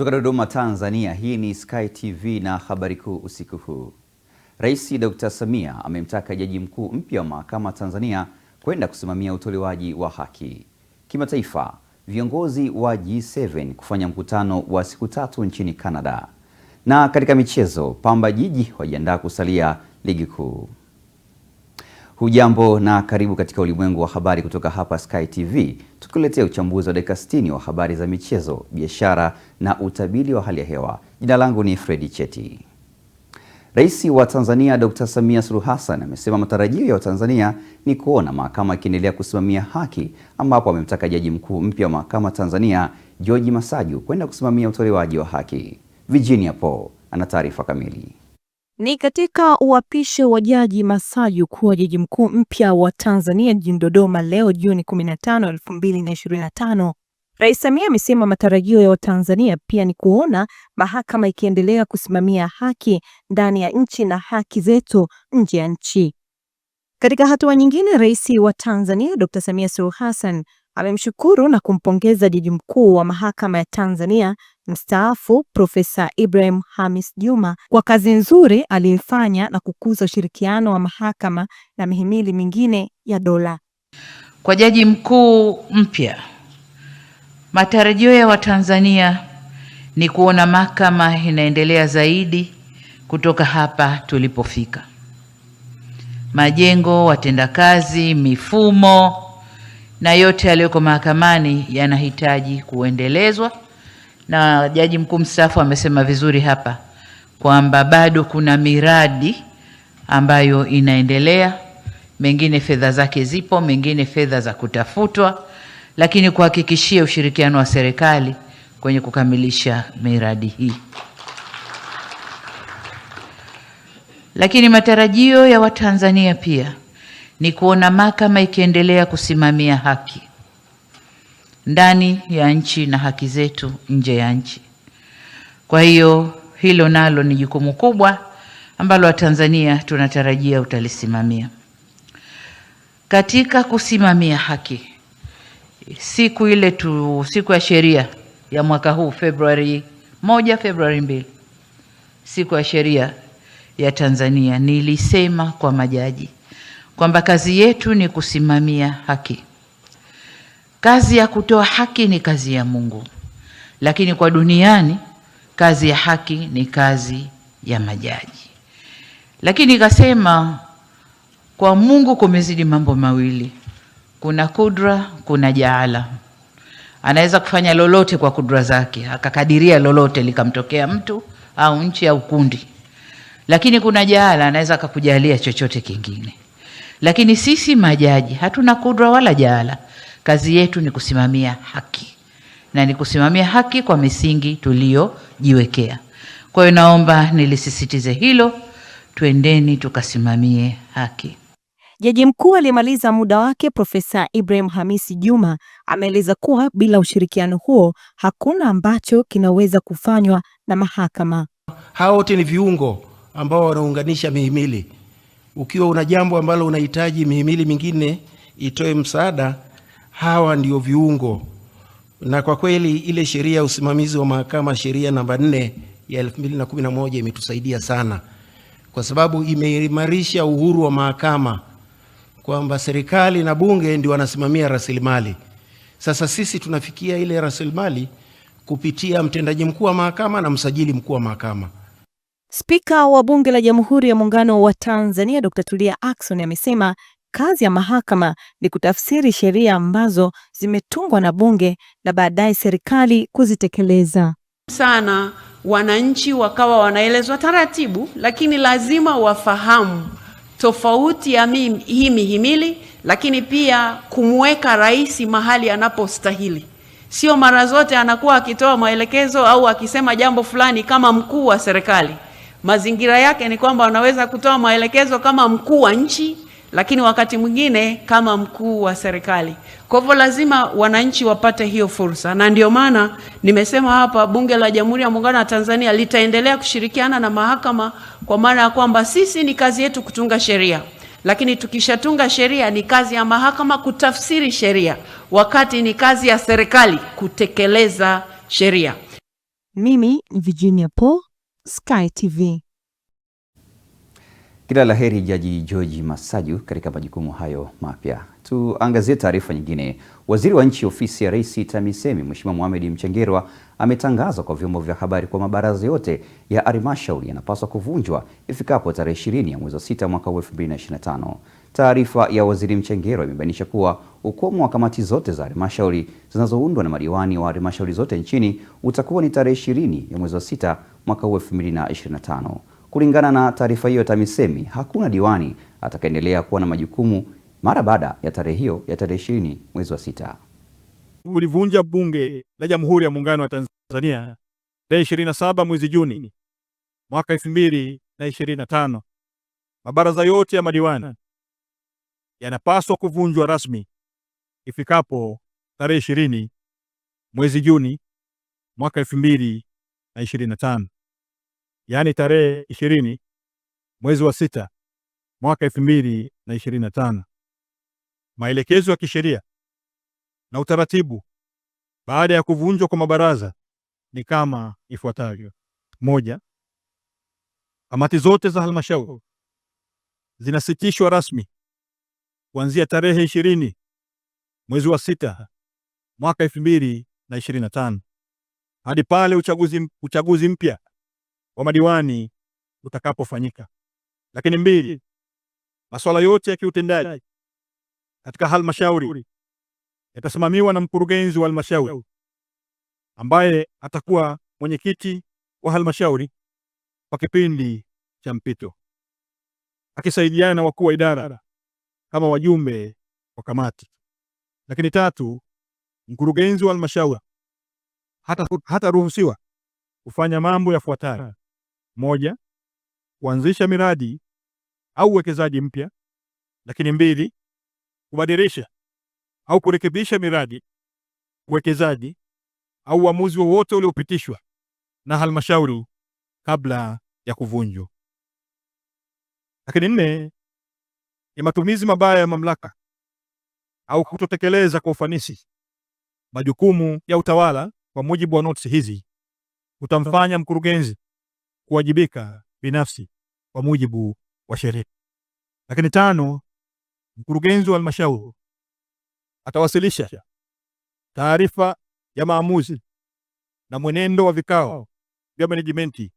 Kutoka Dodoma, Tanzania, hii ni Sky TV na habari kuu usiku huu. Rais Dr. Samia amemtaka Jaji Mkuu mpya wa Mahakama Tanzania kwenda kusimamia utolewaji wa haki. Kimataifa, viongozi wa G7 kufanya mkutano wa siku 3 nchini Canada. Na katika michezo, Pamba Jiji wajiandaa kusalia ligi kuu. Hujambo na karibu katika ulimwengu wa habari kutoka hapa Sky TV, tukuletea uchambuzi wa dakika 60 wa habari za michezo, biashara na utabiri wa hali ya hewa. Jina langu ni Fredi Cheti. Rais wa Tanzania Dr. Samia Suluhu Hassan amesema matarajio ya Watanzania ni kuona mahakama ikiendelea kusimamia haki, ambapo amemtaka Jaji Mkuu mpya wa Mahakama Tanzania George Masaju kwenda kusimamia utolewaji wa haki. Virginia Paul ana taarifa kamili. Ni katika uapisho wa Jaji Masaju kuwa Jaji Mkuu mpya wa Tanzania jijini Dodoma leo Juni 15, 2025. Rais Samia amesema matarajio ya Watanzania pia ni kuona mahakama ikiendelea kusimamia haki ndani ya nchi na haki zetu nje ya nchi. Katika hatua nyingine, Rais wa Tanzania Dr. Samia Suluhu Hassan amemshukuru na kumpongeza Jaji Mkuu wa Mahakama ya Tanzania mstaafu Profesa Ibrahim Hamis Juma kwa kazi nzuri aliyofanya na kukuza ushirikiano wa mahakama na mihimili mingine ya dola. Kwa Jaji Mkuu mpya, matarajio ya Watanzania ni kuona mahakama inaendelea zaidi kutoka hapa tulipofika. Majengo, watendakazi, mifumo na yote yaliyoko mahakamani yanahitaji kuendelezwa, na Jaji Mkuu mstaafu amesema vizuri hapa kwamba bado kuna miradi ambayo inaendelea, mengine fedha zake zipo, mengine fedha za kutafutwa, lakini kuhakikishia ushirikiano wa serikali kwenye kukamilisha miradi hii. Lakini matarajio ya Watanzania pia ni kuona mahakama ikiendelea kusimamia haki ndani ya nchi na haki zetu nje ya nchi. Kwa hiyo hilo nalo ni jukumu kubwa ambalo Watanzania tunatarajia utalisimamia. Katika kusimamia haki, siku ya sheria ya mwaka huu Februari 1, Februari 2, siku ya sheria ya Tanzania, nilisema kwa majaji kwamba kazi yetu ni kusimamia haki. Kazi ya kutoa haki ni kazi ya Mungu, lakini kwa duniani kazi ya haki ni kazi ya majaji. Lakini nikasema kwa Mungu kumezidi mambo mawili, kuna kudra, kuna jaala. Anaweza kufanya lolote kwa kudra zake, akakadiria lolote likamtokea mtu au nchi au kundi. Lakini kuna jaala, anaweza akakujalia chochote kingine. Lakini sisi majaji hatuna kudra wala jaala. Kazi yetu ni kusimamia haki, na ni kusimamia haki kwa misingi tuliyojiwekea. Kwa hiyo naomba nilisisitize hilo, twendeni tukasimamie haki. Jaji Mkuu aliyemaliza muda wake Profesa Ibrahim Hamis Juma ameeleza kuwa bila ushirikiano huo hakuna ambacho kinaweza kufanywa na mahakama. Hao wote ni viungo ambao wanaunganisha mihimili. Ukiwa una jambo ambalo unahitaji mihimili mingine itoe msaada, hawa ndio viungo. Na kwa kweli ile sheria ya usimamizi wa mahakama, sheria namba 4 ya 2011 imetusaidia sana, kwa sababu imeimarisha uhuru wa mahakama, kwamba serikali na bunge ndio wanasimamia rasilimali. Sasa sisi tunafikia ile rasilimali kupitia mtendaji mkuu wa mahakama na msajili mkuu wa mahakama. Spika wa Bunge la Jamhuri ya Muungano wa Tanzania Dr. Tulia Ackson amesema kazi ya mahakama ni kutafsiri sheria ambazo zimetungwa na bunge na baadaye serikali kuzitekeleza. Sana wananchi wakawa wanaelezwa taratibu, lakini lazima wafahamu tofauti ya hii mihimili, lakini pia kumweka rais mahali anapostahili. Sio mara zote anakuwa akitoa maelekezo au akisema jambo fulani kama mkuu wa serikali. Mazingira yake ni kwamba anaweza kutoa maelekezo kama mkuu wa nchi, lakini wakati mwingine kama mkuu wa serikali. Kwa hivyo lazima wananchi wapate hiyo fursa, na ndio maana nimesema hapa Bunge la Jamhuri ya Muungano wa Tanzania litaendelea kushirikiana na mahakama, kwa maana ya kwamba sisi ni kazi yetu kutunga sheria, lakini tukishatunga sheria ni kazi ya mahakama kutafsiri sheria, wakati ni kazi ya serikali kutekeleza sheria. Mimi ni Virginia Paul, Sky TV. Kila la heri Jaji George Masaju katika majukumu hayo mapya. Tuangazie taarifa nyingine. Waziri wa Nchi Ofisi ya Rais TAMISEMI Mheshimiwa Mohamed Mchengerwa ametangaza kwa vyombo vya habari kwa mabaraza yote ya halmashauri yanapaswa kuvunjwa ifikapo tarehe 20 ya mwezi wa 6 mwaka 2025. Taarifa ya Waziri Mchengerwa imebainisha kuwa ukomo wa kamati zote za halmashauri zinazoundwa na madiwani wa halmashauri zote nchini utakuwa ni tarehe 20 ya mwezi wa 6 mwaka 2025. Kulingana na taarifa hiyo ya TAMISEMI, hakuna diwani atakaendelea kuwa na majukumu mara baada ya tarehe hiyo ya tarehe 20 mwezi wa 6. Ulivunja Bunge la Jamhuri ya Muungano wa Tanzania tarehe 27 mwezi Juni mwaka 2025. Mabaraza yote ya madiwani yanapaswa kuvunjwa rasmi ifikapo tarehe 20 mwezi Juni mwaka 2025. Yaani tarehe 20 mwezi wa 6 mwaka 2025. Maelekezo ya kisheria na utaratibu baada ya kuvunjwa kwa mabaraza ni kama ifuatavyo. 1. Kamati zote za halmashauri zinasitishwa rasmi kuanzia tarehe 20 mwezi wa 6 mwaka 2025 hadi pale uchaguzi mpya wa madiwani utakapofanyika. Lakini 2, masuala yote ya kiutendaji katika halmashauri yatasimamiwa na mkurugenzi wa halmashauri ambaye atakuwa mwenyekiti wa halmashauri kwa kipindi cha mpito, akisaidiana na wakuu wa idara kama wajumbe wa kamati. Lakini 3, mkurugenzi wa halmashauri hataruhusiwa kufanya mambo yafuatayo. 1, kuanzisha miradi au uwekezaji mpya. Lakini 2, kubadilisha au kurekebisha miradi, uwekezaji au uamuzi wowote uliopitishwa na halmashauri kabla ya kuvunjwa. Lakini 4, ni matumizi mabaya ya mamlaka au kutotekeleza kwa ufanisi majukumu ya utawala kwa mujibu wa notisi hizi utamfanya mkurugenzi kuwajibika binafsi kwa mujibu wa sheria. Lakini 5, mkurugenzi wa halmashauri atawasilisha taarifa ya maamuzi na mwenendo wa vikao vya management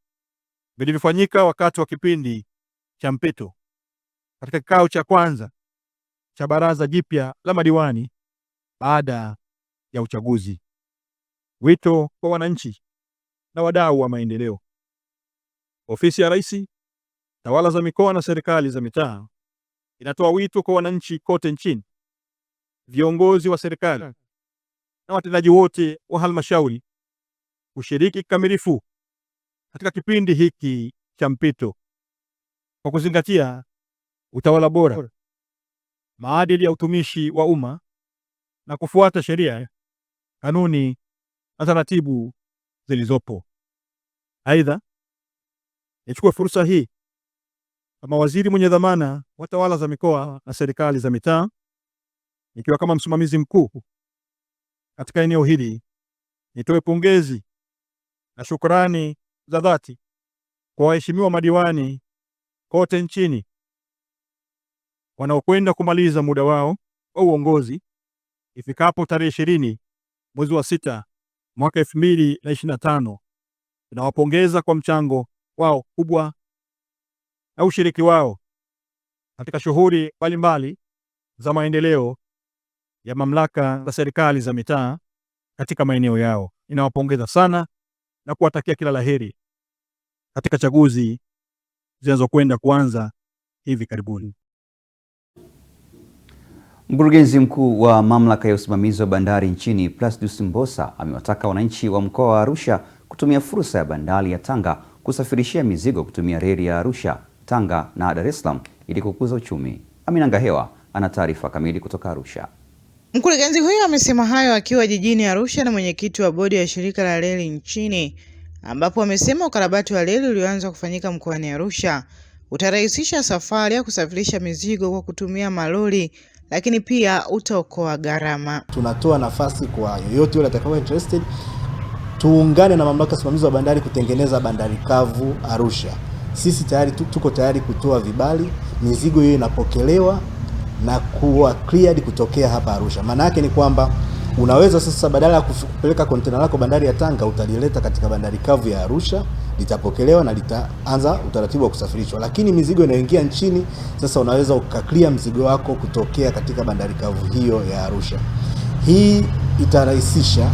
vilivyofanyika wakati wa kipindi cha mpito katika kikao cha kwanza cha baraza jipya la madiwani baada ya uchaguzi. Wito kwa wananchi na wadau wa maendeleo. Ofisi ya Rais, Tawala za Mikoa na Serikali za Mitaa inatoa wito kwa wananchi kote nchini, viongozi wa serikali na watendaji wote wa halmashauri kushiriki kikamilifu katika kipindi hiki cha mpito kwa kuzingatia utawala bora, maadili ya utumishi wa umma na kufuata sheria, kanuni na taratibu zilizopo. Aidha, nichukue fursa hii kama waziri mwenye dhamana wa tawala za mikoa na serikali za mitaa, nikiwa kama msimamizi mkuu katika eneo hili, nitoe pongezi na shukrani za dhati kwa waheshimiwa madiwani kote nchini wanaokwenda kumaliza muda wao wa uongozi ifikapo tarehe 20 mwezi wa 6 mwaka 2025. Tunawapongeza kwa mchango wao kubwa na ushiriki wao katika shughuli mbalimbali za maendeleo ya mamlaka za serikali za mitaa katika maeneo yao. Ninawapongeza sana na kuwatakia kila laheri katika chaguzi zinazokwenda kuanza hivi karibuni. Mkurugenzi mkuu wa mamlaka ya usimamizi wa bandari nchini Plasduce Mbosa amewataka wananchi wa mkoa wa Arusha kutumia fursa ya bandari ya Tanga kusafirishia mizigo kutumia reli ya Arusha, Tanga na Dar es Salaam ili kukuza uchumi. Amina Ngahewa ana taarifa kamili kutoka Arusha. Mkurugenzi huyo amesema hayo akiwa jijini Arusha na mwenyekiti wa bodi ya shirika la reli nchini, ambapo amesema ukarabati wa reli ulioanza kufanyika mkoani Arusha utarahisisha safari ya kusafirisha mizigo kwa kutumia malori, lakini pia utaokoa gharama. Tunatoa nafasi kwa yoyote yule atakaye interested tuungane na mamlaka simamizi wa bandari kutengeneza bandari kavu Arusha. Sisi tayari tuko tayari kutoa vibali, mizigo hiyo inapokelewa na kuwa cleared kutokea hapa Arusha. Maana yake ni kwamba unaweza sasa badala ya kupeleka container lako bandari ya Tanga utalileta katika bandari kavu ya Arusha, litapokelewa na litaanza utaratibu wa kusafirishwa. Lakini mizigo inayoingia nchini sasa unaweza ukaclear mzigo wako kutokea katika bandari kavu hiyo ya Arusha. Hii itarahisisha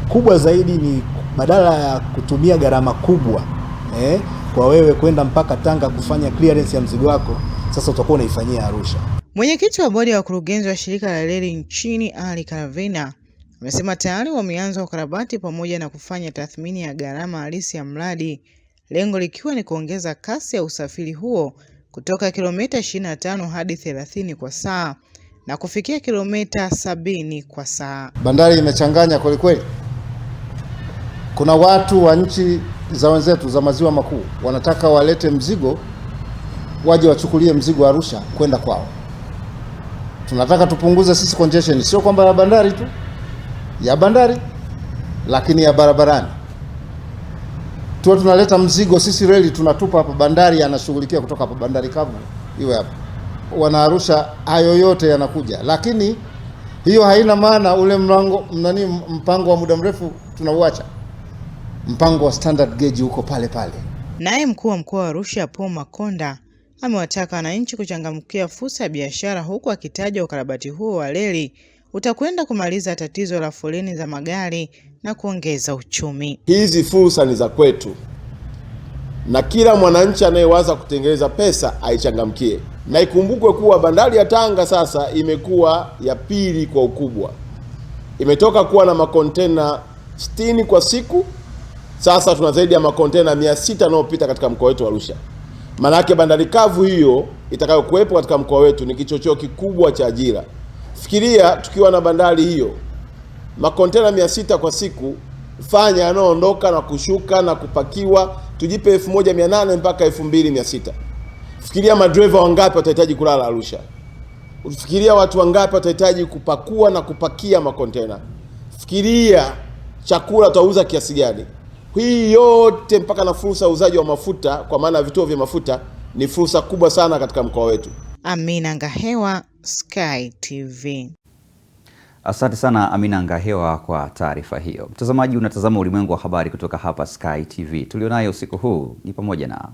kubwa zaidi ni badala ya kutumia gharama kubwa kwa wewe kwenda mpaka Tanga kufanya clearance ya mzigo wako, sasa utakuwa unaifanyia Arusha. Mwenyekiti wa bodi ya wakurugenzi wa shirika la reli nchini Ali Karavina amesema tayari wameanza ukarabati pamoja na kufanya tathmini ya gharama halisi ya mradi, lengo likiwa ni kuongeza kasi ya usafiri huo kutoka kilomita 25 hadi 30 kwa saa na kufikia kilomita 70 kwa saa. Bandari imechanganya kweli kweli. Kuna watu wa nchi za wenzetu za maziwa makuu wanataka walete mzigo, waje wachukulie mzigo Arusha kwenda kwao. Tunataka tupunguze sisi congestion, sio kwamba ya bandari tu, ya bandari lakini ya barabarani. Tuwe tunaleta mzigo sisi reli tunatupa hapa, bandari anashughulikia kutoka hapa bandari kavu iwe hapa. Wana Arusha hayo yote yanakuja, lakini hiyo haina maana ule mpango wa muda mrefu tunauacha. Mpango wa standard gauge uko pale pale. Naye mkuu wa mkoa wa Arusha Paul Makonda amewataka wananchi kuchangamkia fursa ya biashara, huku akitaja ukarabati huo wa reli utakwenda kumaliza tatizo la foleni za magari na kuongeza uchumi. Hizi fursa ni za kwetu, na kila mwananchi anayewaza kutengeneza pesa aichangamkie. Na ikumbukwe kuwa bandari ya Tanga sasa imekuwa ya pili kwa ukubwa. Imetoka kuwa na makontena 60 kwa siku, sasa tuna zaidi ya makontena 600 yanayopita katika mkoa wetu wa Arusha. Maana yake bandari kavu hiyo itakayokuwepo katika mkoa wetu ni kichocheo kikubwa cha ajira. Fikiria tukiwa na bandari hiyo, makontena 600 kwa siku, fanya yanayoondoka na kushuka na kupakiwa, tujipe 1800 mpaka 2600. Fikiria madriver wangapi watahitaji kulala Arusha. Fikiria watu wangapi watahitaji kupakua na kupakia makontena. Fikiria chakula tutauza kiasi gani. Hii yote mpaka na fursa uzaji wa mafuta, kwa maana vituo vya mafuta ni fursa kubwa sana katika mkoa wetu. Amina Ngahewa, Sky TV. Asante sana Amina Ngahewa kwa taarifa hiyo. Mtazamaji, unatazama ulimwengu wa habari kutoka hapa Sky TV. Tulionayo usiku huu ni pamoja na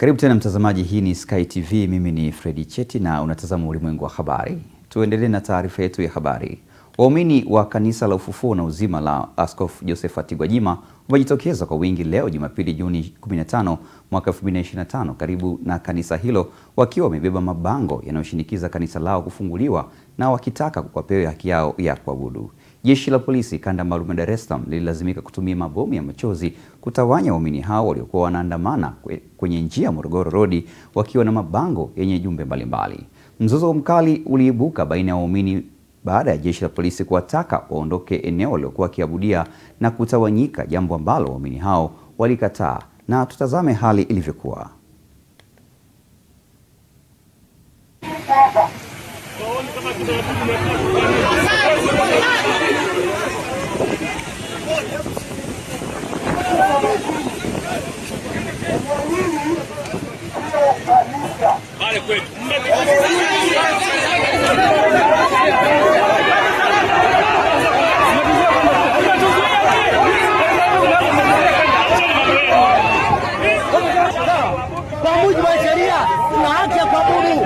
Karibu tena mtazamaji, hii ni Sky TV, mimi ni Fredi Cheti na unatazama ulimwengu wa habari. Tuendelee na taarifa yetu ya habari. Waumini wa kanisa la Ufufuo na Uzima la Askofu Josephat Gwajima wamejitokeza kwa wingi leo Jumapili Juni 15 mwaka 2025 karibu na kanisa hilo, wakiwa wamebeba mabango yanayoshinikiza kanisa lao kufunguliwa na wakitaka wapewe haki yao ya kuabudu. Jeshi la polisi kanda maalum ya Dar es Salaam lililazimika kutumia mabomu ya machozi kutawanya waumini hao waliokuwa wanaandamana kwenye njia ya Morogoro Road wakiwa na mabango yenye jumbe mbalimbali. Mzozo mkali uliibuka baina ya waumini baada ya jeshi la polisi kuwataka waondoke eneo waliokuwa wakiabudia na kutawanyika, jambo ambalo waumini hao walikataa. Na tutazame hali ilivyokuwa. Kwa mujibu wa sheria tuna haki ya kuabudu.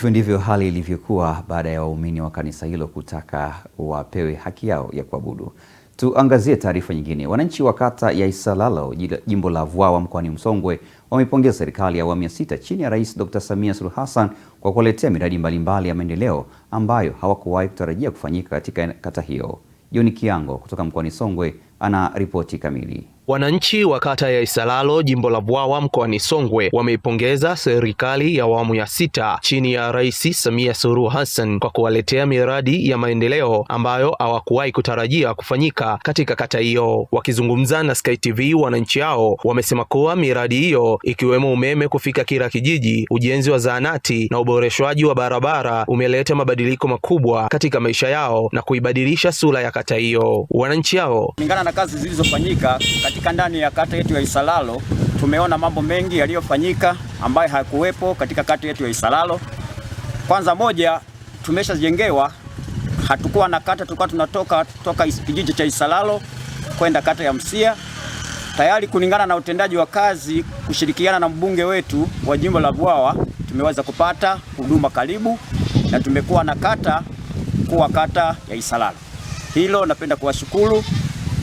Hivyo ndivyo hali ilivyokuwa baada ya waumini wa kanisa hilo kutaka wapewe haki yao ya kuabudu. Tuangazie taarifa nyingine. Wananchi wa kata ya Isalalo, jimbo la Vwawa mkoani Songwe, wamepongeza serikali ya awamu ya 6 chini ya Rais Dr. Samia Suluhu Hassan kwa kuwaletea miradi mbalimbali ya maendeleo ambayo hawakuwahi kutarajia kufanyika katika kata hiyo. John Kiango kutoka mkoani Songwe ana ripoti kamili. Wananchi wa kata ya Isalalo, jimbo la Vwawa mkoani Songwe, wameipongeza serikali ya awamu ya 6 chini ya Rais Samia Suluhu Hassan kwa kuwaletea miradi ya maendeleo ambayo hawakuwahi kutarajia kufanyika katika kata hiyo. Wakizungumza na Sky TV, wananchi hao wamesema kuwa miradi hiyo ikiwemo umeme kufika kila kijiji, ujenzi wa zahanati na uboreshwaji wa barabara umeleta mabadiliko makubwa katika maisha yao na kuibadilisha sura ya kata hiyo. Wananchi hao, kulingana na kazi zilizofanyika katika ndani ya kata yetu ya Isalalo, tumeona mambo mengi yaliyofanyika ambayo hayakuwepo katika kata yetu ya Isalalo. Kwanza moja, tumeshajengewa, hatukuwa na kata, tulikuwa tunatoka kijiji cha Isalalo kwenda kata ya Msia. Tayari kulingana na utendaji wa kazi, kushirikiana na mbunge wetu wa jimbo la Vwawa, tumeweza kupata huduma karibu na tumekuwa na kata kuwa kata ya Isalalo. Hilo napenda kuwashukuru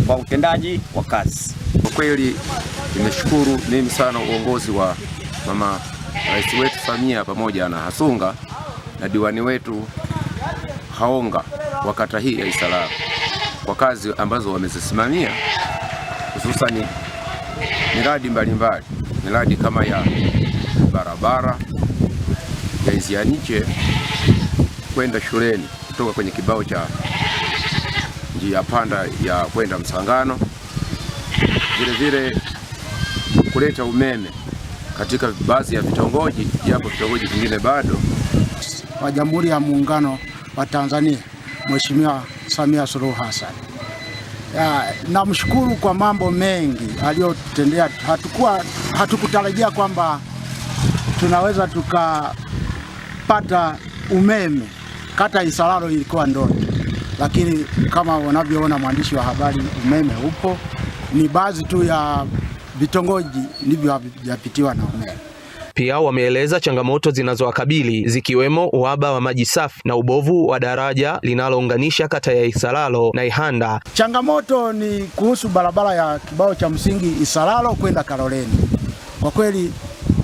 kwa utendaji wa kazi. Kwa kweli nimeshukuru mimi sana uongozi wa mama Rais wetu Samia pamoja na Hasunga na diwani wetu Haonga wa kata hii ya Isalalo kwa kazi ambazo wamezisimamia, hususani miradi mbalimbali, miradi kama ya barabara ya Izianiche kwenda shuleni kutoka kwenye kibao cha njia panda ya kwenda Msangano, vile kuleta umeme katika baadhi ya vitongoji, japo vitongoji vingine bado. Wa Jamhuri ya Muungano wa Tanzania, Mheshimiwa Samia Suluhu Hassan, namshukuru kwa mambo mengi aliyotutendea. Hatukutarajia kwamba tunaweza tukapata umeme. Kata Isalalo ilikuwa ndoto, lakini kama wanavyoona mwandishi wa habari, umeme upo. Ni baadhi tu ya vitongoji ndivyo havijapitiwa na umeme. Pia wameeleza changamoto zinazowakabili zikiwemo uhaba wa maji safi na ubovu wa daraja linalounganisha kata ya Isalalo na Ihanda. Changamoto ni kuhusu barabara ya kibao cha msingi Isalalo kwenda Kaloleni. Kwa kweli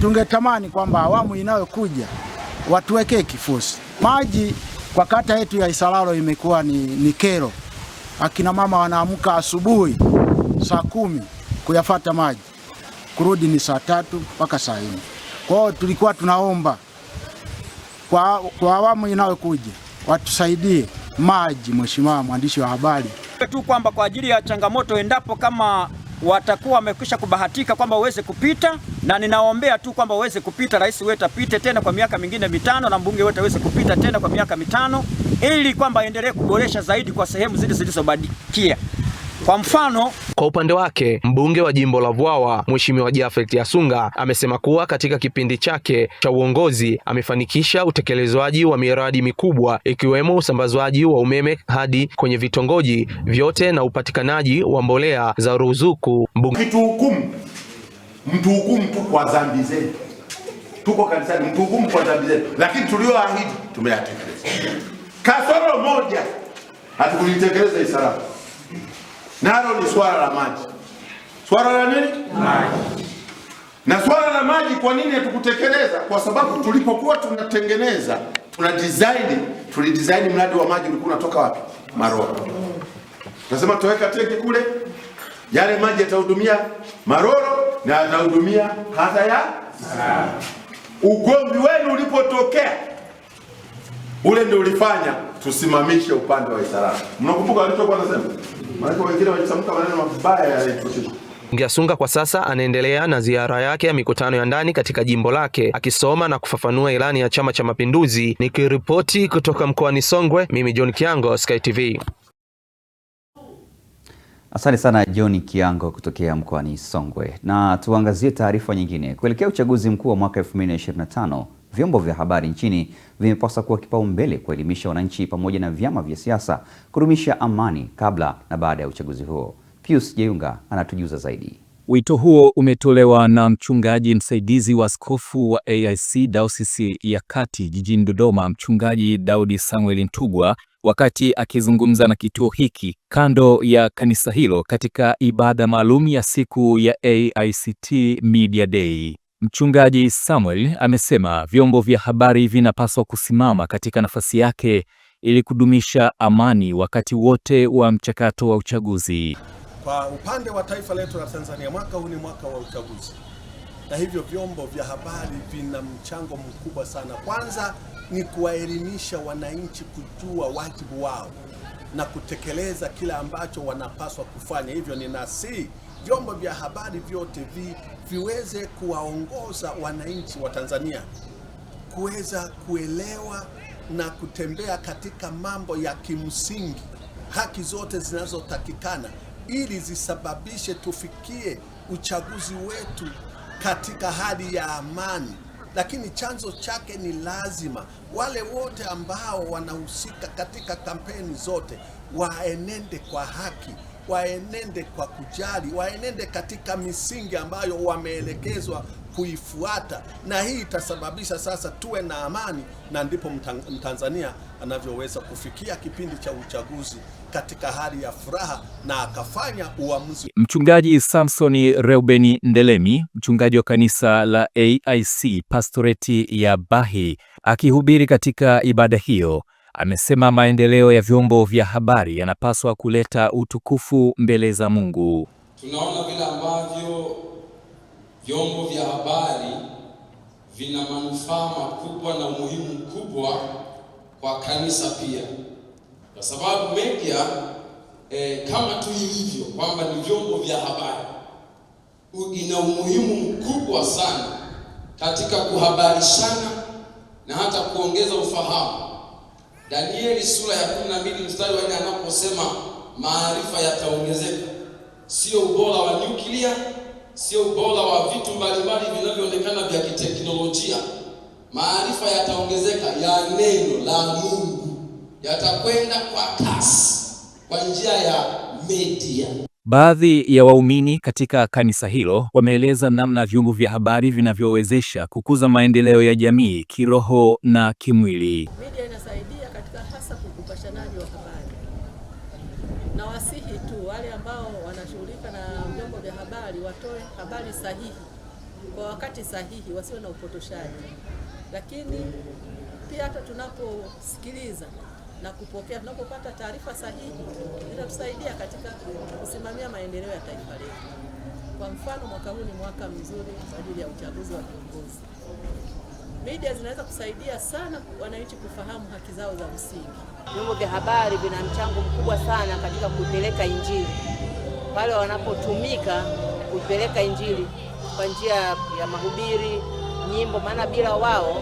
tungetamani kwamba awamu inayokuja watuwekee kifusi. Maji kwa kata yetu ya Isalalo imekuwa ni kero. Akina mama wanaamka asubuhi saa 10 kuyafuata maji, kurudi ni saa 3 mpaka saa 4. Kwa hiyo tulikuwa tunaomba kwa awamu inayokuja watusaidie maji. Mheshimiwa mwandishi wa habari, tu kwamba kwa ajili ya changamoto endapo kama watakuwa wamekwisha kubahatika kwamba uweze kupita, na ninaombea tu kwamba uweze kupita, rais wetu apite tena kwa miaka mingine 5 na mbunge wetu aweze kupita tena kwa miaka 5 ili kwamba aendelee kuboresha zaidi kwa sehemu zile zilizobakia. Kwa mfano, kwa upande wake mbunge wa jimbo la Vwawa Mheshimiwa Japhet Hasunga amesema kuwa katika kipindi chake cha uongozi amefanikisha utekelezwaji wa miradi mikubwa ikiwemo usambazwaji wa umeme hadi kwenye vitongoji vyote na upatikanaji wa mbolea za ruzuku. Mtu hukumu tu kwa dhambi zetu. Tuko kanisani, mtu hukumu kwa dhambi zetu, lakini tulioahidi tumeyatekeleza. Kasoro moja hatukulitekeleza Isalalo. Nalo ni swala la maji. Swala la nini? Maji. Na swala la maji kwa nini hatukutekeleza? Kwa sababu tulipokuwa tunatengeneza, tulidesign mradi wa maji ulikuwa unatoka wapi? Maroro. Tunasema tuweka tenki kule, yale maji yatahudumia Maroro na yatahudumia kata ya Isalalo. Ugomvi wenu ulipotokea, ule ndio ulifanya tusimamishe upande wa Isalalo. Mnakumbuka walichokuwa wanasema? Maana wengine walitamka maneno mabaya ya tushika. Hasunga kwa sasa anaendelea na ziara yake ya mikutano ya ndani katika jimbo lake, akisoma na kufafanua ilani ya Chama cha Mapinduzi. Nikiripoti kutoka mkoani Songwe, mimi John Kiango, Sky TV. Asante sana John Kiango kutokea mkoani Songwe. Na tuangazie taarifa nyingine. Kuelekea uchaguzi mkuu wa mwaka 2025, vyombo vya habari nchini vimepaswa kuwa kipaumbele kuelimisha wananchi pamoja na vyama vya siasa kudumisha amani kabla na baada ya uchaguzi huo. Pius Jeyunga anatujuza zaidi. Wito huo umetolewa na mchungaji msaidizi wa askofu wa AIC Dayosisi ya Kati jijini Dodoma, Mchungaji Daudi Samuel Ntugwa, wakati akizungumza na kituo hiki kando ya kanisa hilo katika ibada maalum ya siku ya AICT Media Day. Mchungaji Samuel amesema vyombo vya habari vinapaswa kusimama katika nafasi yake ili kudumisha amani wakati wote wa mchakato wa uchaguzi. Kwa upande wa taifa letu la Tanzania, mwaka huu ni mwaka wa uchaguzi, na hivyo vyombo vya habari vina mchango mkubwa sana. Kwanza ni kuwaelimisha wananchi kujua wajibu wao na kutekeleza kile ambacho wanapaswa kufanya. Hivyo ninasihi vyombo vya habari vyote viweze kuwaongoza wananchi wa Tanzania kuweza kuelewa na kutembea katika mambo ya kimsingi, haki zote zinazotakikana ili zisababishe tufikie uchaguzi wetu katika hali ya amani. Lakini chanzo chake ni lazima wale wote ambao wanahusika katika kampeni zote waenende kwa haki, waenende kwa kujali, waenende katika misingi ambayo wameelekezwa kuifuata, na hii itasababisha sasa tuwe na amani, na ndipo Mtanzania anavyoweza kufikia kipindi cha uchaguzi katika hali ya furaha na akafanya uamuzi. Mchungaji Samsoni Reubeni Ndelemi, mchungaji wa kanisa la AIC Pastoreti ya Bahi, akihubiri katika ibada hiyo, amesema maendeleo ya vyombo vya habari yanapaswa kuleta utukufu mbele za Mungu. Tunaona vile ambavyo vyombo vya habari vina manufaa makubwa na umuhimu mkubwa kwa kanisa pia, kwa sababu media kama tu ilivyo kwamba ni vyombo vya habari, ina umuhimu mkubwa sana katika kuhabarishana na hata kuongeza ufahamu. Danieli sura ya 12 mstari wa 4 anaposema maarifa yataongezeka, sio ubora wa nyuklia, sio ubora wa vitu mbalimbali vinavyoonekana vya kiteknolojia. Maarifa yataongezeka ya neno la Mungu, yatakwenda kwa kasi kwa njia ya media. Baadhi ya waumini katika kanisa hilo wameeleza namna vyombo vya habari vinavyowezesha kukuza maendeleo ya jamii kiroho na kimwili. Media inasaidia katika hasa upashanaji wa habari. Na wasihi tu wale ambao wanashughulika na vyombo vya habari watoe habari sahihi kwa wakati sahihi, wasiwe na upotoshaji. Lakini pia hata tunaposikiliza na kupokea, tunapopata taarifa sahihi, inatusaidia katika kusimamia maendeleo ya taifa letu. Kwa mfano, mwaka huu ni mwaka mzuri kwa ajili ya uchaguzi wa viongozi. Media zinaweza kusaidia sana wananchi kufahamu haki zao za msingi. Vyombo vya habari vina mchango mkubwa sana katika kupeleka Injili. Pale wanapotumika kupeleka Injili kwa njia ya mahubiri, nyimbo, maana bila wao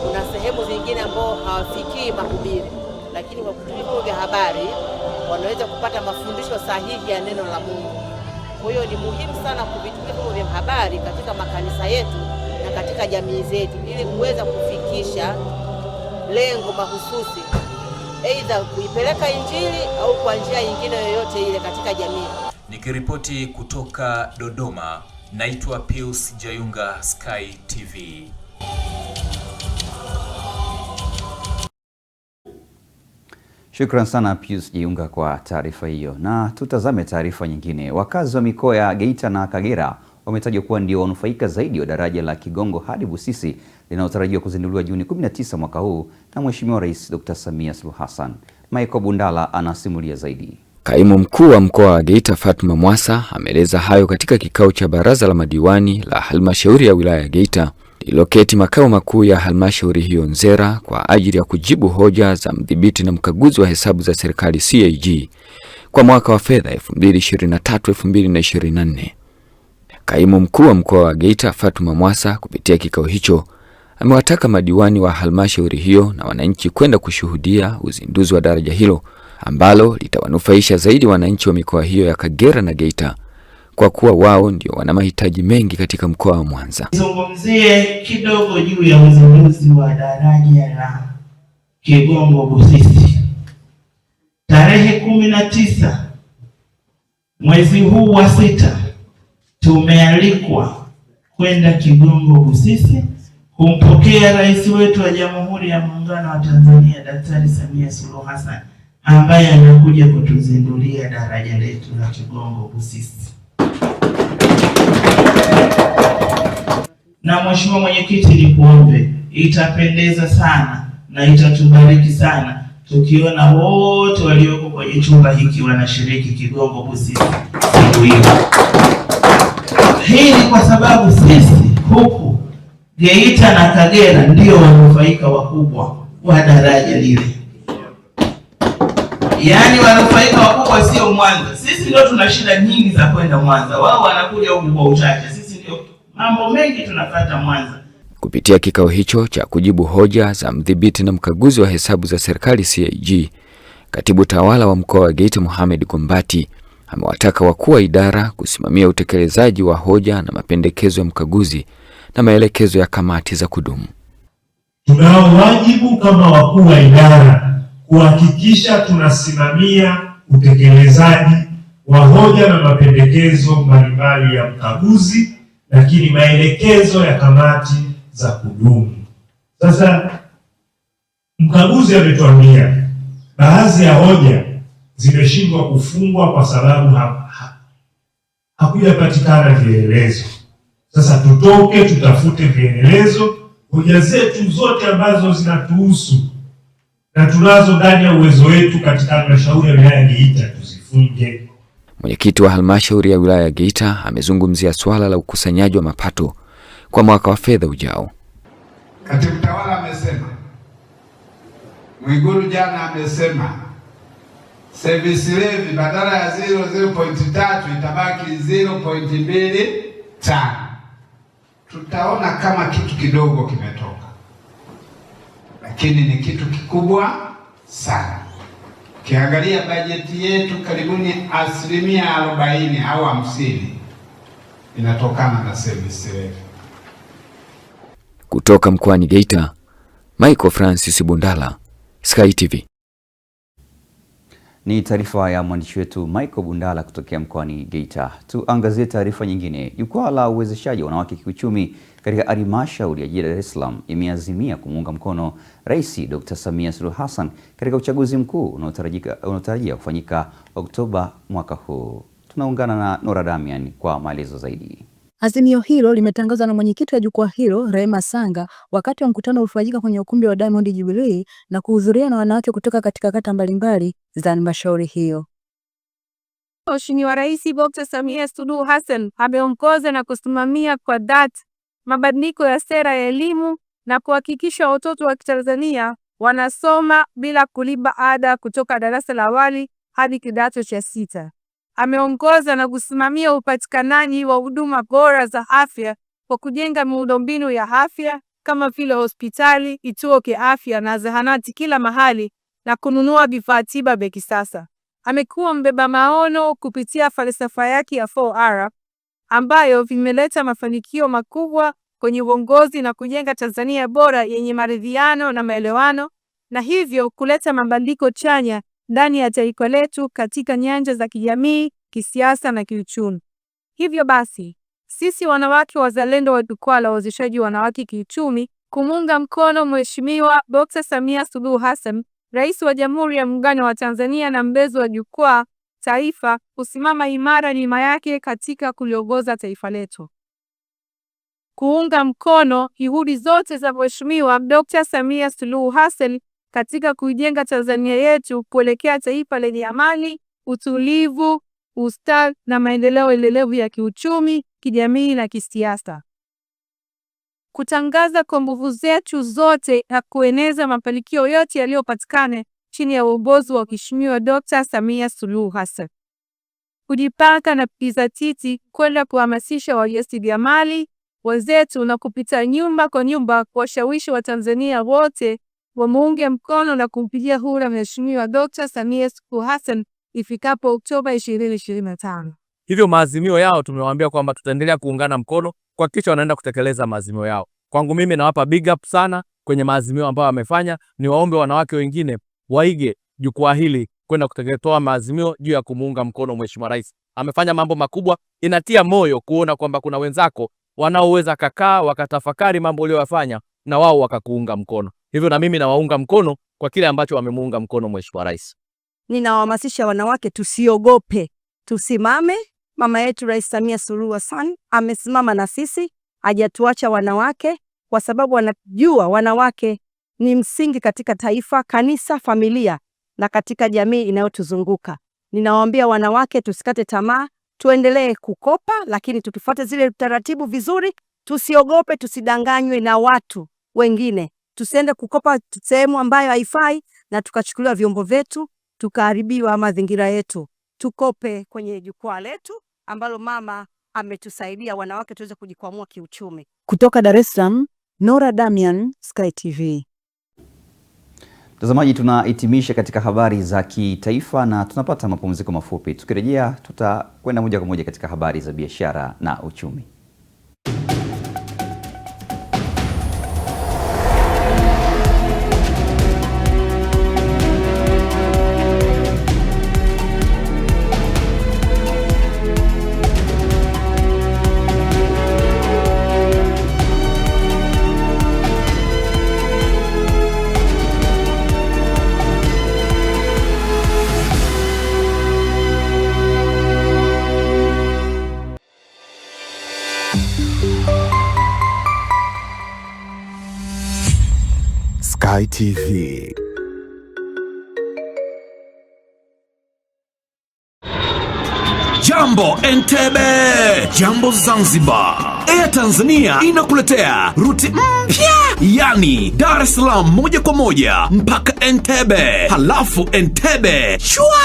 kuna sehemu zingine ambao hawafikii mahubiri. Lakini kwa kutumia vyombo vya habari wanaweza kupata mafundisho sahihi ya neno la Mungu. Kwa hiyo ni muhimu sana kuvitumia vyombo vya habari katika makanisa yetu na katika jamii zetu ili kuweza kufikisha lengo mahususi, aidha kuipeleka Injili au kwa njia nyingine yoyote ile katika jamii. Nikiripoti kutoka Dodoma, naitwa Pius Jayunga, Sky TV. Shukran sana Pius Jiunga kwa taarifa hiyo. Na tutazame taarifa nyingine. Wakazi wa mikoa ya Geita na Kagera wametajwa kuwa ndio wanufaika zaidi wa daraja la Kigongo hadi Busisi linalotarajiwa kuzinduliwa Juni 19 mwaka huu na Mheshimiwa Rais Dr. Samia Suluhu Hassan. Michael Bundala anasimulia zaidi. Kaimu mkuu wa mkoa wa Geita Fatma Mwasa ameeleza hayo katika kikao cha baraza la madiwani la halmashauri ya wilaya ya Geita lililoketi makao makuu ya halmashauri hiyo Nzera kwa ajili ya kujibu hoja za mdhibiti na mkaguzi wa hesabu za serikali CAG kwa mwaka wa fedha 2023-2024. Kaimu mkuu wa mkoa wa Geita Fatma Mwasa kupitia kikao hicho amewataka madiwani wa halmashauri hiyo na wananchi kwenda kushuhudia uzinduzi wa daraja hilo ambalo litawanufaisha zaidi wananchi wa mikoa hiyo ya Kagera na Geita kwa kuwa wao ndio wana mahitaji mengi katika mkoa wa Mwanza. Nizungumzie kidogo juu ya uzinduzi wa daraja la Kigongo Busisi. Tarehe 19 mwezi huu wa 6 tumealikwa kwenda Kigongo Busisi kumpokea rais wetu wa Jamhuri ya Muungano wa Tanzania Daktari Samia Suluhu Hassan ambaye anakuja kutuzindulia daraja letu la Kigongo Busisi. Na Mheshimiwa Mwenyekiti, nikuombe, itapendeza sana na itatubariki sana tukiona wote walioko kwenye chumba hiki wanashiriki Kigongo Busisi siku hiyo. Hii ni kwa sababu sisi huku Geita na Kagera ndio wanufaika wakubwa wa daraja lile. Yaani wanufaika wakubwa sio Mwanza. Sisi ndio tuna shida nyingi za kwenda Mwanza. Wao wanakuja huku kwa uchache. Sisi ndio mambo mengi tunapata Mwanza. Kupitia kikao hicho cha kujibu hoja za mdhibiti na mkaguzi wa hesabu za serikali CAG, Katibu Tawala wa Mkoa wa Geita Mohamed Gombati amewataka wakuu wa idara kusimamia utekelezaji wa hoja na mapendekezo ya mkaguzi na maelekezo ya kamati za kudumu. Tunao wajibu kama wakuu wa idara kuhakikisha tunasimamia utekelezaji wa hoja na mapendekezo mbalimbali ya mkaguzi, lakini maelekezo ya kamati za kudumu. Sasa mkaguzi ametuambia baadhi ya hoja zimeshindwa kufungwa kwa sababu hakujapatikana vielelezo. Sasa tutoke tutafute vielelezo, hoja zetu zote ambazo zinatuhusu na tunazo ndani ya uwezo wetu katika halmashauri ya wilaya ya Geita tuzifunge. Mwenyekiti wa halmashauri ya wilaya ya Geita amezungumzia swala la ukusanyaji wa mapato kwa mwaka wa fedha ujao. Katibu Tawala amesema, Mwigulu jana amesema, service levy badala ya 0.3 itabaki 0.25. Tutaona kama kitu kidogo kimetoka, lakini ni kitu kikubwa sana. Kiangalia bajeti yetu karibuni 40% au 50% inatokana na service levy. Kutoka mkoani Geita, Michael Francis Bundala, Sky TV. Ni taarifa ya mwandishi wetu Michael Bundala kutokea mkoani Geita. Tuangazie taarifa nyingine. Jukwaa la uwezeshaji wanawake kiuchumi katika halmashauri ya jiji la Dar es Salaam imeazimia kumuunga mkono Rais Dr. Samia Suluhu Hassan katika uchaguzi mkuu unaotarajia kufanyika Oktoba mwaka huu. Tunaungana na Nora Damian kwa maelezo zaidi. Azimio hilo limetangazwa na mwenyekiti wa jukwaa hilo Rehema Sanga wakati wa mkutano ulifanyika kwenye ukumbi wa Diamond Jubilee na kuhudhuriwa na wanawake kutoka katika kata mbalimbali za halmashauri hiyo. Mheshimiwa Rais Dr. Samia Suluhu Hassan ameongoza na kusimamia kwa dhati mabadiliko ya sera ya elimu na kuhakikisha watoto wa Kitanzania wanasoma bila kulipa ada kutoka darasa la awali hadi kidato cha 6. Ameongoza na kusimamia upatikanaji wa huduma bora za afya kwa kujenga miundombinu ya afya kama vile hospitali, kituo cha afya na zahanati kila mahali na kununua vifaa tiba vya kisasa. Amekuwa mbeba maono kupitia falsafa yake ya 4R ambayo vimeleta mafanikio makubwa kwenye uongozi na kujenga Tanzania bora yenye maridhiano na maelewano, na hivyo kuleta mabadiliko chanya ndani ya taifa letu katika nyanja za kijamii, kisiasa na kiuchumi. Hivyo basi, sisi wanawake wazalendo wa jukwaa la uwezeshaji wanawake kiuchumi kumunga mkono Mheshimiwa Dr. Samia Suluhu Hassan, Rais wa Jamhuri ya Muungano wa Tanzania na mbezi wa jukwaa taifa, kusimama imara nyuma yake katika kuliongoza taifa letu. Kuunga mkono juhudi zote za Mheshimiwa Dr. Samia Suluhu Hassan katika kuijenga Tanzania yetu kuelekea taifa lenye amani, utulivu, ustawi na maendeleo endelevu ya kiuchumi, kijamii na kisiasa. Kutangaza kwa nguvu zetu zote na kueneza mafanikio yote yaliyopatikana chini ya uongozi wa Mheshimiwa Dr. Samia Suluhu Hassan. Kujipanga na kujizatiti kwenda kuhamasisha wajasiriamali wenzetu na kupita nyumba kwa nyumba kuwashawishi Watanzania wote wamuunge mkono na kumpigia kura Mheshimiwa Dr. Samia Suluhu Hassan ifikapo Oktoba 2025. Hivyo maazimio yao tumewaambia kwamba tutaendelea kuungana mkono kuhakikisha wanaenda kutekeleza maazimio yao. Kwangu mimi nawapa big up sana kwenye maazimio ambayo wamefanya. Ni waombe wanawake wengine waige jukwaa hili kwenda kutekeleza maazimio juu ya kumuunga mkono Mheshimiwa Rais amefanya mambo makubwa. Inatia moyo kuona kwamba kuna wenzako wanaoweza kakaa wakatafakari mambo uliyofanya na wao wakakuunga mkono. Hivyo na mimi nawaunga mkono kwa kile ambacho wamemuunga mkono Mheshimiwa Rais. Ninawahamasisha wanawake tusiogope, tusimame. Mama yetu Rais Samia Suluhu Hassan amesimama na sisi, hajatuacha wanawake, kwa sababu anajua wanawake ni msingi katika taifa, kanisa, familia na katika jamii inayotuzunguka. Ninawaambia wanawake tusikate tamaa, tuendelee kukopa, lakini tukifuata zile taratibu vizuri, tusiogope, tusidanganywe na watu wengine. Tusiende kukopa sehemu ambayo haifai na tukachukuliwa vyombo vyetu, tukaharibiwa mazingira yetu. Tukope kwenye jukwaa letu ambalo mama ametusaidia wanawake tuweze kujikwamua kiuchumi. Kutoka Dar es Salaam, Nora Damian, Sky TV. Mtazamaji, tunahitimisha katika habari za kitaifa na tunapata mapumziko mafupi. Tukirejea tutakwenda moja kwa moja katika habari za biashara na uchumi. Sky TV. Jambo Entebbe, jambo Zanzibar. Air Tanzania inakuletea ruti mpya, yani Dar es Salaam moja kwa moja mpaka Entebbe, halafu Entebbe shwa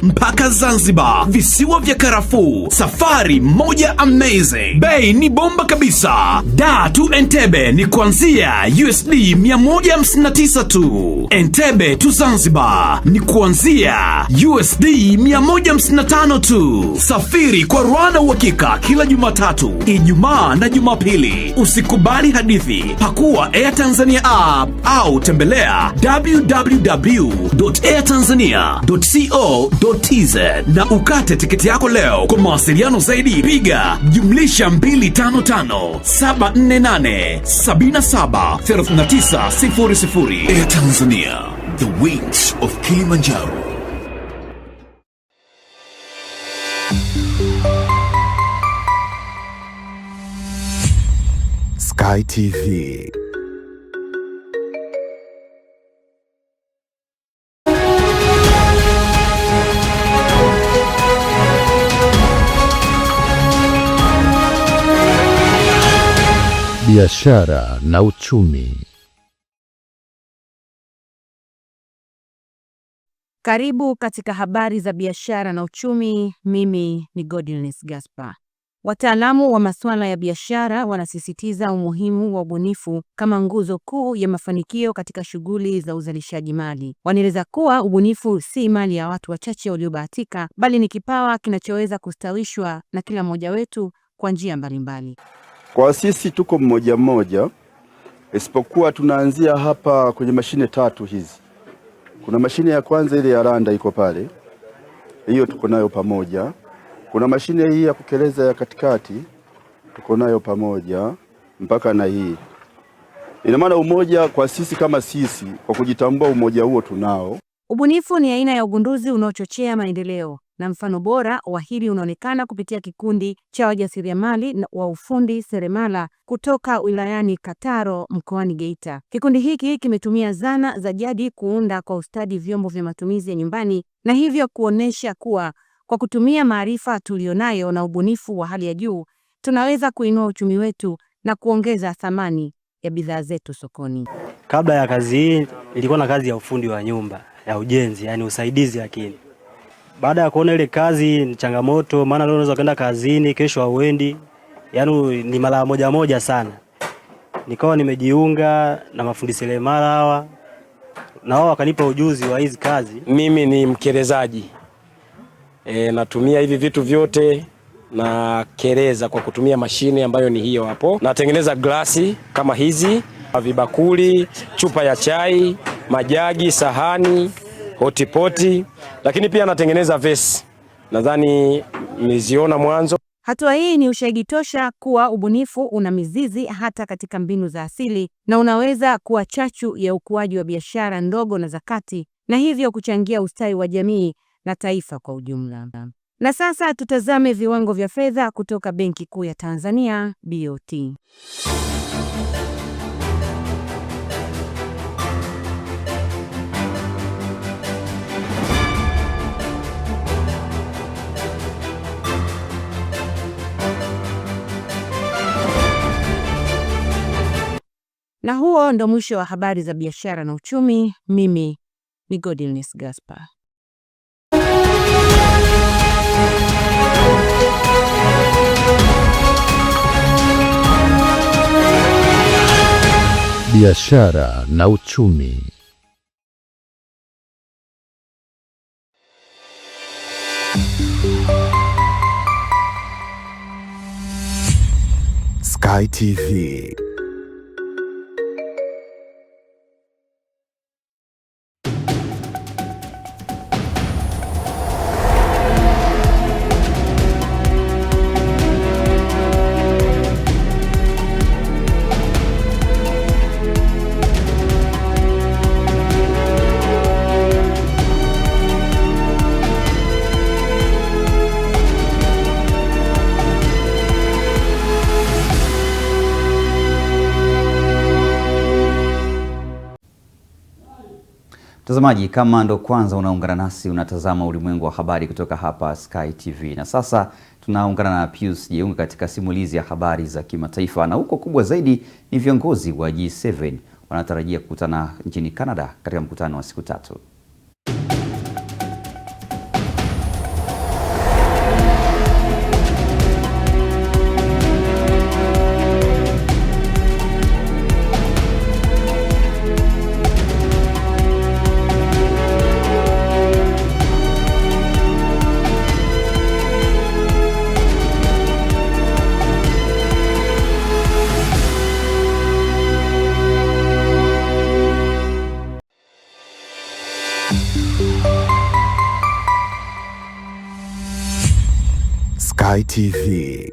mpaka Zanzibar, visiwa vya karafuu. Safari moja amazing, bei ni bomba kabisa. Dar to Entebbe ni kuanzia USD 159 tu. Entebbe to Zanzibar ni kuanzia USD 155 tu. Safiri kwa Rwanda uhakika kila Jumatatu, Ijumaa na Jumapili. Usikubali hadithi. Pakua Air Tanzania app au tembelea www.airtanzania.co.tz na ukate tiketi yako leo. Kwa mawasiliano zaidi piga +255 748 77 3900. Air Tanzania, the wings of Kilimanjaro. Sky TV. Biashara na uchumi. Karibu katika habari za biashara na uchumi. Mimi ni Godliness Gaspar. Wataalamu wa masuala ya biashara wanasisitiza umuhimu wa ubunifu kama nguzo kuu ya mafanikio katika shughuli za uzalishaji mali. Wanaeleza kuwa ubunifu si mali ya watu wachache waliobahatika, bali ni kipawa kinachoweza kustawishwa na kila mmoja wetu kwa njia mbalimbali. Kwa sisi tuko mmoja mmoja, isipokuwa tunaanzia hapa kwenye mashine 3 hizi. Kuna mashine ya kwanza ile ya randa iko pale, hiyo tuko nayo pamoja. Kuna mashine hii ya kukeleza ya katikati tuko nayo pamoja mpaka na hii. Ina maana umoja kwa sisi kama sisi, kwa kujitambua umoja huo tunao. Ubunifu ni aina ya ugunduzi unaochochea maendeleo, na mfano bora wa hili unaonekana kupitia kikundi cha wajasiriamali wa ufundi seremala kutoka wilayani Kataro mkoani Geita. Kikundi hiki kimetumia zana za jadi kuunda kwa ustadi vyombo vya matumizi ya nyumbani, na hivyo kuonesha kuwa kwa kutumia maarifa tulionayo na ubunifu wa hali ya juu, tunaweza kuinua uchumi wetu na kuongeza thamani ya bidhaa zetu sokoni. Kabla ya kazi hii ilikuwa na kazi ya ufundi wa nyumba, ya ujenzi, yani usaidizi. Lakini baada ya kuona ile kazi ni changamoto, maana leo unaweza kwenda kazini, kesho hauendi, yani ni mara moja sana. Nikawa nimejiunga na mafundi seremala hawa, na wao wakanipa ujuzi wa hizi kazi. Mimi ni mkelezaji. Natumia hivi vitu vyote na kereza kwa kutumia mashine ambayo ni hiyo hapo. Natengeneza glasi kama hizi, vibakuli, chupa ya chai, majagi, sahani, hotipoti, lakini pia natengeneza vesi. Nadhani mmeziona mwanzo. Hatua hii ni ushahidi tosha kuwa ubunifu una mizizi hata katika mbinu za asili na unaweza kuwa chachu ya ukuaji wa biashara ndogo na za kati, na hivyo kuchangia ustawi wa jamii na taifa kwa ujumla. Na sasa tutazame viwango vya fedha kutoka Benki Kuu ya Tanzania, BOT. Na huo ndo mwisho wa habari za biashara na uchumi. Mimi ni Godilness Gaspar. Biashara na uchumi. Sky TV. Mtazamaji, kama ndo kwanza unaungana nasi, unatazama ulimwengu wa habari kutoka hapa Sky TV. Na sasa tunaungana na Pius Jeunga katika simulizi ya habari za kimataifa, na huko kubwa zaidi ni viongozi wa G7 wanatarajia kukutana nchini Canada katika mkutano wa siku 3. Sky TV.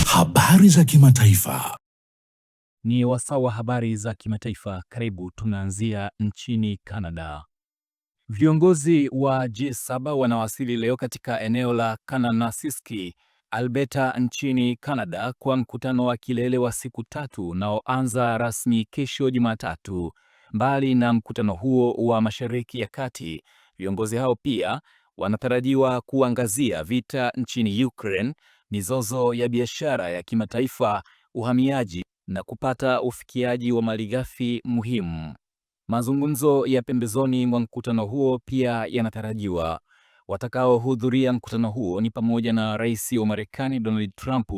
Habari za kimataifa. Ni wasaa wa habari za kimataifa. Karibu, tunaanzia nchini Canada. Viongozi wa G7 wanawasili leo katika eneo la Kananaskis, Alberta nchini Canada kwa mkutano wa kilele wa siku 3 unaoanza rasmi kesho Jumatatu. Mbali na mkutano huo wa Mashariki ya Kati, viongozi hao pia wanatarajiwa kuangazia vita nchini Ukraine, mizozo ya biashara ya kimataifa, uhamiaji na kupata ufikiaji wa malighafi muhimu. Mazungumzo ya pembezoni mwa mkutano huo pia yanatarajiwa. Watakaohudhuria mkutano huo ni pamoja na Rais wa Marekani Donald Trump,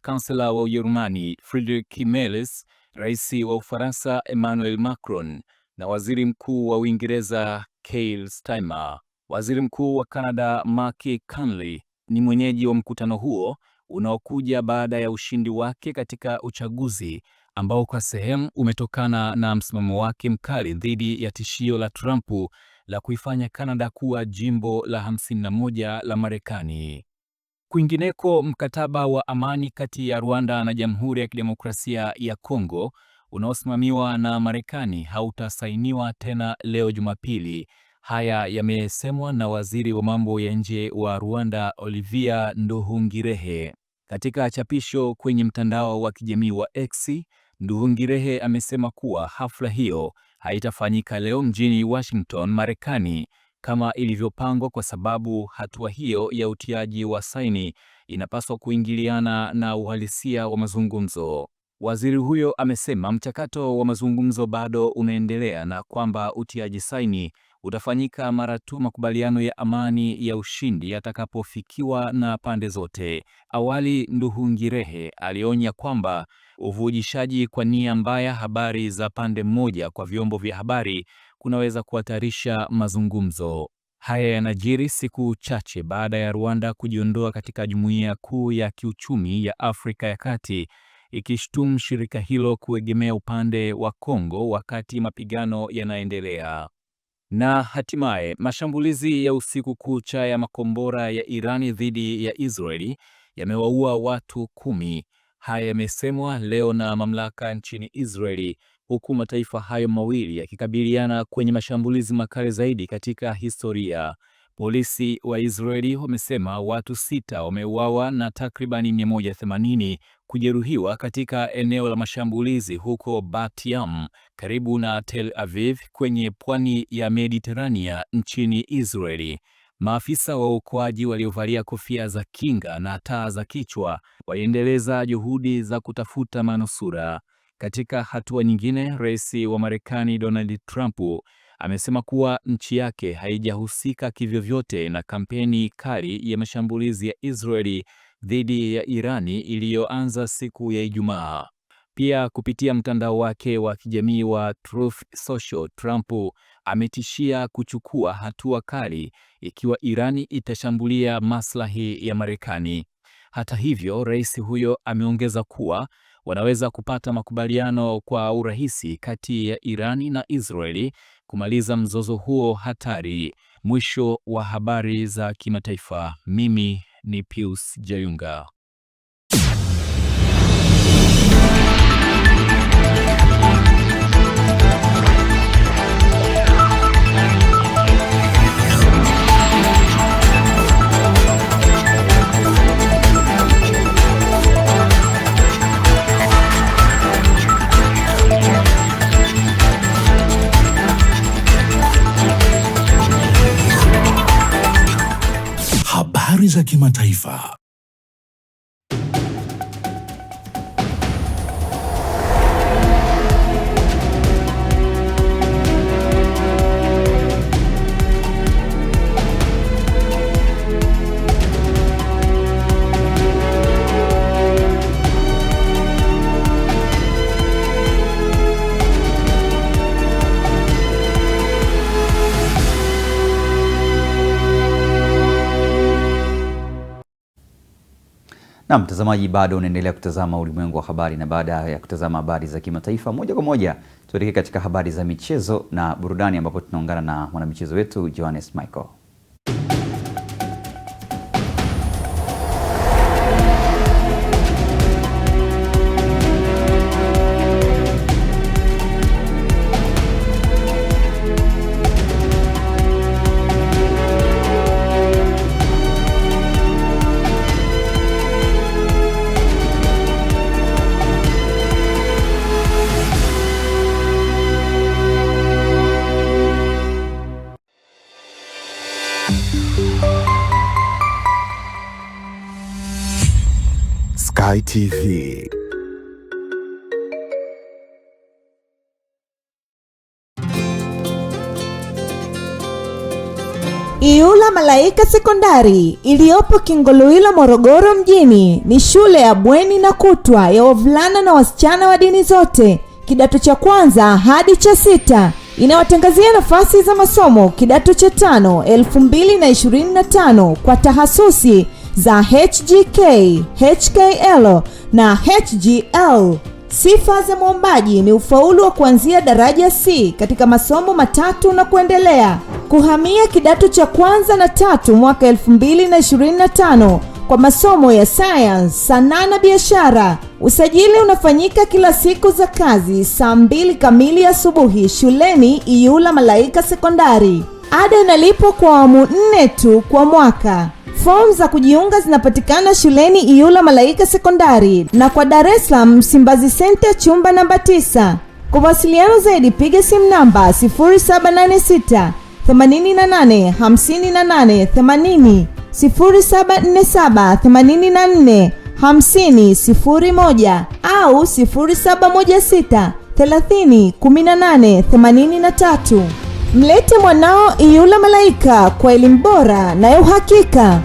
Kansela wa Ujerumani Friedrich Merz, Rais wa Ufaransa Emmanuel Macron na Waziri Mkuu wa Uingereza Keir Starmer. Waziri Mkuu wa Canada Mark Carney ni mwenyeji wa mkutano huo unaokuja baada ya ushindi wake katika uchaguzi ambao kwa sehemu umetokana na msimamo wake mkali dhidi ya tishio la Trump la kuifanya Canada kuwa jimbo la 51 la Marekani. Kwingineko, mkataba wa amani kati ya Rwanda na Jamhuri ya Kidemokrasia ya Kongo unaosimamiwa na Marekani hautasainiwa tena leo Jumapili. Haya yamesemwa na waziri wa mambo ya nje wa Rwanda Olivier Nduhungirehe. Katika chapisho kwenye mtandao wa kijamii wa X, Nduhungirehe amesema kuwa hafla hiyo haitafanyika leo mjini Washington, Marekani kama ilivyopangwa kwa sababu hatua hiyo ya utiaji wa saini inapaswa kuingiliana na uhalisia wa mazungumzo. Waziri huyo amesema mchakato wa mazungumzo bado unaendelea na kwamba utiaji saini utafanyika mara tu makubaliano ya amani ya ushindi yatakapofikiwa na pande zote. Awali, Nduhungirehe alionya kwamba uvujishaji kwa nia mbaya habari za pande moja kwa vyombo vya habari kunaweza kuhatarisha mazungumzo. Haya yanajiri siku chache baada ya Rwanda kujiondoa katika Jumuiya Kuu ya Kiuchumi ya Afrika ya Kati, ikishtumu shirika hilo kuegemea upande wa Kongo wakati mapigano yanaendelea. Na hatimaye, mashambulizi ya usiku kucha ya makombora ya Irani dhidi ya Israeli yamewaua watu 10. Haya yamesemwa leo na mamlaka nchini Israeli, huku mataifa hayo mawili yakikabiliana kwenye mashambulizi makali zaidi katika historia. Polisi wa Israeli wamesema watu 6 wameuawa na takribani 180 kujeruhiwa katika eneo la mashambulizi huko Bat Yam, karibu na Tel Aviv kwenye pwani ya Mediterania nchini Israeli. Maafisa wa uokoaji waliovalia kofia za kinga na taa za kichwa waendeleza juhudi za kutafuta manusura. Katika hatua nyingine, Rais wa Marekani Donald Trump amesema kuwa nchi yake haijahusika kivyovyote na kampeni kali ya mashambulizi ya Israeli dhidi ya Irani iliyoanza siku ya Ijumaa. Pia kupitia mtandao wake wa kijamii wa Truth Social, Trump ametishia kuchukua hatua kali ikiwa Irani itashambulia maslahi ya Marekani. Hata hivyo, rais huyo ameongeza kuwa wanaweza kupata makubaliano kwa urahisi kati ya Irani na Israeli kumaliza mzozo huo hatari. Mwisho wa habari za kimataifa. Mimi ni Pius Jayunga. Habari za kimataifa. Na mtazamaji, bado unaendelea kutazama Ulimwengu wa Habari, na baada ya kutazama habari za kimataifa, moja kwa moja tuelekee katika habari za michezo na burudani, ambapo tunaungana na mwanamichezo wetu Johannes Michael. Sky TV. Iyula Malaika Sekondari iliyopo Kingolwilo, Morogoro mjini ni shule ya bweni na kutwa ya wavulana na wasichana wa dini zote, kidato cha kwanza hadi cha 6. Inawatangazia nafasi za masomo kidato cha 5 2025 kwa tahasusi za HGK, HKL na HGL. Sifa za mwombaji ni ufaulu wa kuanzia daraja C katika masomo matatu na kuendelea. Kuhamia kidato cha kwanza na 3 mwaka 2025 kwa masomo ya science, sanaa na biashara. Usajili unafanyika kila siku za kazi saa 2 kamili asubuhi shuleni Iyula Malaika Sekondari. Ada inalipwa kwa awamu 4 tu kwa mwaka. Form za kujiunga zinapatikana shuleni Iyula Malaika Sekondari na kwa Dar es Salaam Msimbazi Center chumba namba 9. Kwa wasiliano zaidi piga simu namba 0786 88 58 80, 0747 84 50 01 au 0716 30 18 83. Mlete mwanao Iyula Malaika kwa elimu bora na ya uhakika.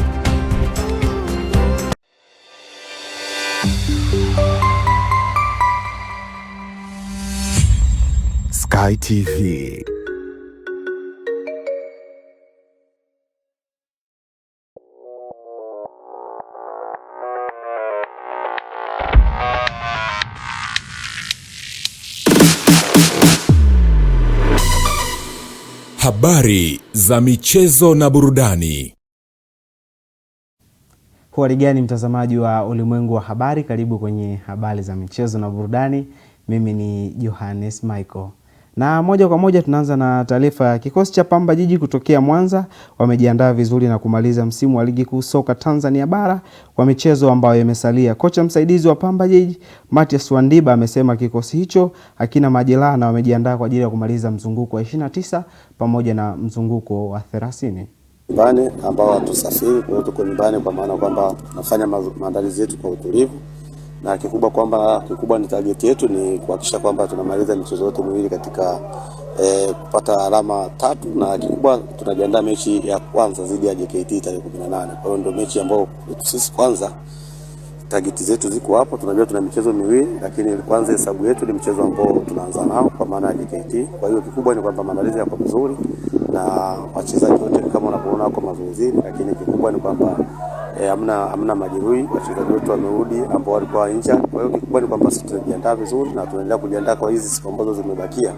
Sky TV. Habari za michezo na burudani. Habari gani mtazamaji wa Ulimwengu wa Habari, karibu kwenye habari za michezo na burudani. Mimi ni Johannes Michael. Na moja kwa moja tunaanza na taarifa ya kikosi cha Pamba Jiji kutokea Mwanza. Wamejiandaa vizuri na kumaliza msimu wa ligi kuu soka Tanzania bara kwa michezo ambayo imesalia. Kocha msaidizi wa Pamba Jiji Mathias Wandiba amesema kikosi hicho hakina majeraha na wamejiandaa kwa ajili ya kumaliza mzunguko wa 29 pamoja na mzunguko wa 30. Nyumbani ambao hatusafiri, kwa hiyo tuko nyumbani, kwa maana kwamba tunafanya maandalizi yetu kwa utulivu, na kikubwa ni target yetu ni kuhakikisha kwamba tunamaliza michezo yote miwili katika kupata alama 3, na kikubwa tunajiandaa mechi ya kwanza dhidi ya JKT tarehe 18. Kwa hiyo ndio mechi ambayo sisi kwanza target zetu ziko hapo. Tunajua tuna michezo miwili, lakini kwanza hesabu yetu ni mchezo ambao tunaanza nao kwa maana ya JKT. Kwa hiyo kikubwa ni kwamba maandalizi yako vizuri na wachezaji wote kama unapoona wako mazoezini, lakini kikubwa ni kwamba hamna majeruhi, wachezaji wetu wamerudi ambao walikuwa nje. Kwa hiyo kikubwa ni kwamba sisi tunajiandaa vizuri na tunaendelea kujiandaa kwa hizi siku ambazo zimebakia,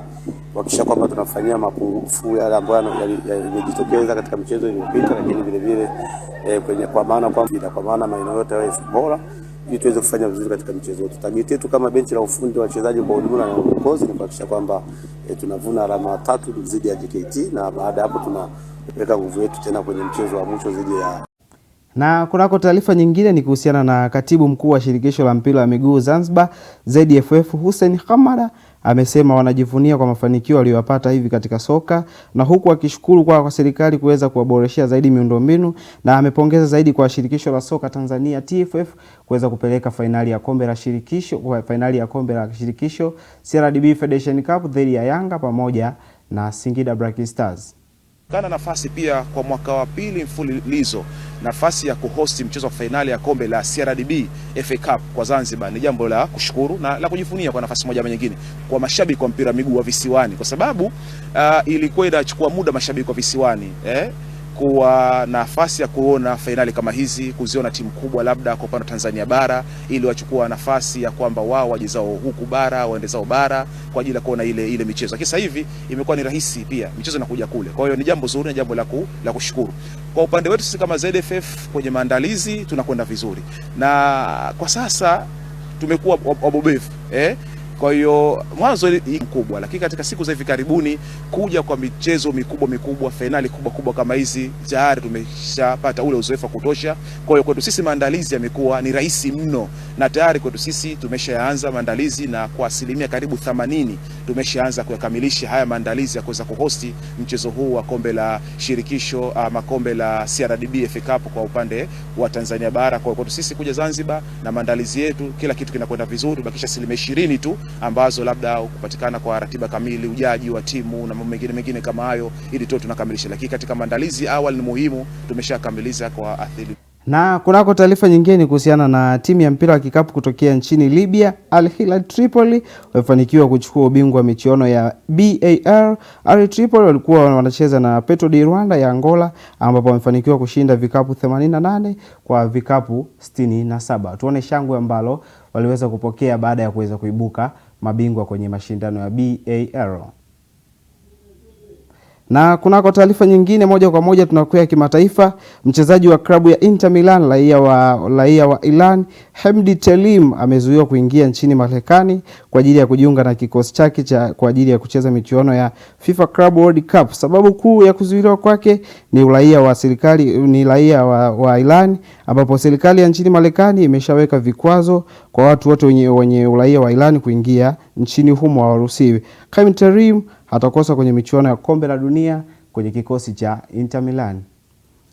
kuhakikisha kwamba tunafanyia mapungufu yale ambayo yalijitokeza katika michezo iliyopita, lakini vile vile kwa maana maeneo yote yawe bora ili tuweze kufanya vizuri katika michezo yetu. Target yetu kama benchi la ufundi, wachezaji kwa ujumla na uongozi ni kuhakikisha kwamba tunavuna alama 3 dhidi ya JKT, na baada hapo tunaweka nguvu yetu tena kwenye mchezo wa mwisho dhidi ya. Na kunako taarifa nyingine ni kuhusiana na katibu mkuu wa shirikisho la mpira wa miguu Zanzibar ZFF Hussein Hamada amesema wanajivunia kwa mafanikio waliyopata hivi katika soka, na huku akishukuru kwa serikali kuweza kuwaboreshia zaidi miundombinu, na amepongeza zaidi kwa shirikisho la soka Tanzania TFF kuweza kupeleka fainali ya kombe la shirikisho CRDB Federation Cup dhidi ya Yanga pamoja na Singida Black Stars. Kana nafasi pia kwa mwaka wa pili mfululizo nafasi ya kuhosti mchezo wa fainali ya kombe la CRDB FA Cup kwa Zanzibar ni jambo la kushukuru na la kujivunia kwa nafasi moja ama nyingine kwa mashabiki wa mpira miguu wa visiwani, kwa sababu ilikuwa inachukua muda mashabiki wa visiwani kuwa nafasi ya kuona fainali kama hizi, kuziona timu kubwa labda kwa upande Tanzania bara, ili wachukua nafasi ya kwamba wao wajezao huku bara waendezao bara kwa ajili ya kuona ile michezo. Lakini sasa hivi imekuwa ni rahisi, pia michezo inakuja kule. Kwa hiyo ni jambo zuri, ni jambo la kushukuru. Kwa upande wetu sisi kama ZFF kwenye maandalizi tunakwenda vizuri, na kwa sasa tumekuwa wabobevu Kwa hiyo mwanzo ni mkubwa, lakini katika siku za hivi karibuni kuja kwa michezo mikubwa, fainali kubwa kama hizi, tayari tumeshapata ule uzoefu wa kutosha. Kwa hiyo kwetu sisi maandalizi yamekuwa ni rahisi mno, na tayari kwetu sisi tumeshaanza maandalizi, na kwa asilimia karibu 80 tumeshaanza kuyakamilisha haya maandalizi ya kuweza kuhosti mchezo huu wa kombe la shirikisho kombe la CRDB FA Cup kwa upande wa Tanzania bara. Kwa hiyo kwetu sisi kuja Zanzibar na maandalizi yetu, kila kitu kinakwenda vizuri, bakisha asilimia 20 tu ambazo labda kupatikana kwa ratiba kamili, ujaji wa timu na mambo mengine kama hayo, ili tu tunakamilisha. Lakini katika maandalizi awali ni muhimu tumeshakamilisha kwa athiri. Na kunako taarifa nyingine kuhusiana na timu ya mpira wa kikapu kutokea nchini Libya, Al Hilal Tripoli wamefanikiwa kuchukua ubingwa wa michuano ya BAL. Al Tripoli walikuwa wanacheza na Petro di Rwanda ya Angola, ambapo wamefanikiwa kushinda vikapu 88 kwa vikapu 67. Tuone shangwe ambalo waliweza kupokea baada ya kuweza kuibuka mabingwa kwenye mashindano ya BAL. Na kunako taarifa nyingine moja kwa moja tunakwenda kimataifa. Mchezaji wa klabu ya Inter Milan raia wa Iran Hemdi Telim amezuiwa kuingia nchini Marekani kwa ajili ya kujiunga na kikosi chake kwa ajili ya kucheza michuano ya FIFA Club World Cup. Sababu kuu ya kuzuiliwa kwake ni raia wa Iran, ambapo serikali ya nchini Marekani imeshaweka vikwazo kwa watu wote wenye uraia wa Iran kuingia nchini humo hawaruhusiwi. Hemdi Telim hatakosa kwenye michuano ya kombe la dunia kwenye kikosi cha Inter Milan.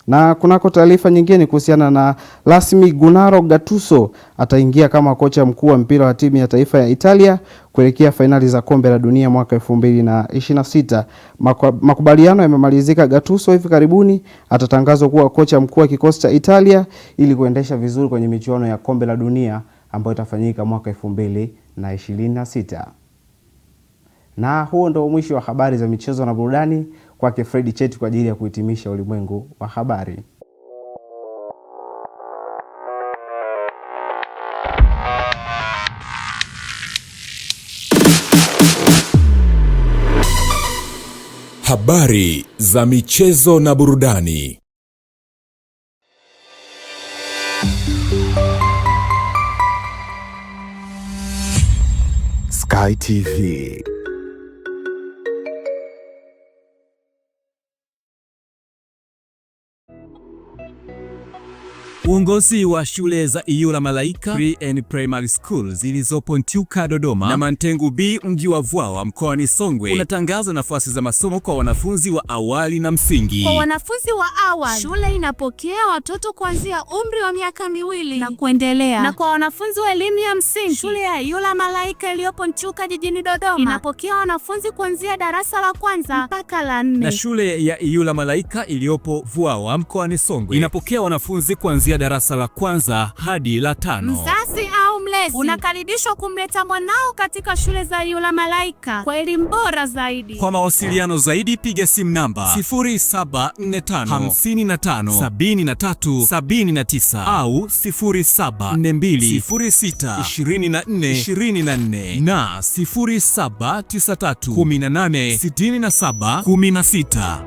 Na kunako taarifa nyingine kuhusiana na rasmi, Gennaro Gattuso ataingia kama kocha mkuu wa mpira wa timu ya taifa ya Italia kuelekea fainali za kombe la dunia mwaka 2026. Makubaliano yamemalizika. Gattuso hivi karibuni atatangazwa kuwa kocha mkuu wa kikosi cha Italia ili kuendesha vizuri kwenye michuano ya kombe la dunia ambayo itafanyika mwaka 2026. Na huo ndio mwisho wa habari za michezo na burudani. Kwake Fredi Cheti kwa ajili ya kuhitimisha ulimwengu wa habari. Habari za michezo na burudani. Sky TV. Uongozi wa shule za Iyula Malaika Pre and Primary School zilizopo Ntyuka Dodoma na Mantengu B mji wa Vwawa mkoani Songwe unatangaza nafasi za masomo kwa wanafunzi wa awali na msingi. Kwa wanafunzi wa awali, shule inapokea watoto kuanzia umri wa miaka 2 na kuendelea. Na kwa wanafunzi wa elimu ya msingi, shule ya Iyula Malaika iliyopo Ntyuka jijini Dodoma inapokea wanafunzi kuanzia darasa la 1 mpaka la 4. Na shule ya Iyula Malaika iliyopo Vwawa mkoani Songwe inapokea wanafunzi kuanzia darasa la 1 hadi la 5. Mzazi au mlezi unakaribishwa kumleta mwanao katika shule za Iyula Malaika kwa elimu bora zaidi. Kwa mawasiliano zaidi piga simu namba 0745557379 au 0742062424 na 0793186716.